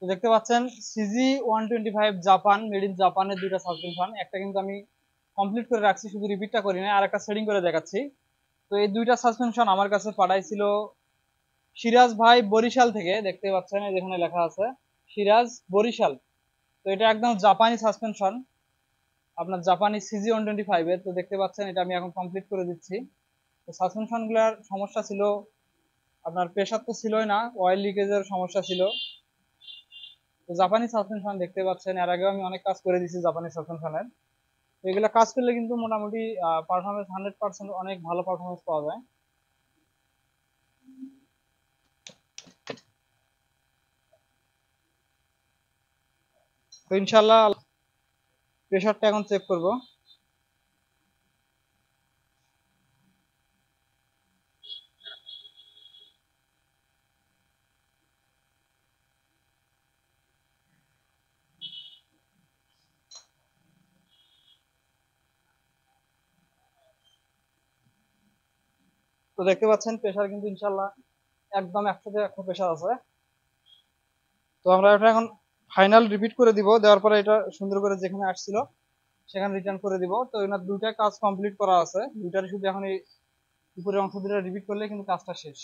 তো দেখতে পাচ্ছেন CG125 জাপান, মেড ইন জাপানের দুইটা সাসপেনশন। একটা কিন্তু আমি কমপ্লিট করে রাখছি, শুধু রিপিটটা করি না, আর একটা সেটিং করে দেখাচ্ছি। তো এই দুইটা সাসপেনশন আমার কাছে পাঠাইছিল সিরাজ ভাই বরিশাল থেকে। দেখতে পাচ্ছেন এই যেখানে লেখা আছে সিরাজ বরিশাল। তো এটা একদম জাপানি সাসপেনশন, আপনার জাপানি CG125 এর। তো দেখতে পাচ্ছেন এটা আমি এখন কমপ্লিট করে দিচ্ছি। তো সাসপেনশন গুলার সমস্যা ছিল, আপনার প্রেশার তো ছিলই না, অয়েল লিকেজের সমস্যা ছিল। তো জাপানি সাসপেনশন দেখতে পাচ্ছেন, এর আগেও আমি অনেক কাজ করে দিচ্ছি জাপানি সাসপেনশনের। তো এগুলো কাজ করলে কিন্তু মোটামুটি পারফরমেন্স 100% অনেক ভালো পারফরমেন্স পাওয়া যায়। তো ইনশাল্লাহ প্রেশারটা এখন চেক করব। তো দেখতে পাচ্ছেন প্রেশার কিন্তু ইনশাল্লাহ একদম 100-তে 100 প্রেশার আছে। তো আমরা এটা এখন ফাইনাল রিপিট করে দিব, দেওয়ার পরে এটা সুন্দর করে যেখানে আসছিল সেখানে রিটার্ন করে দিব। তো এনার দুইটা কাজ কমপ্লিট করা আছে, দুইটার শুধু এখন এই উপরের অংশ দুটো রিপিট করলে কিন্তু কাজটা শেষ।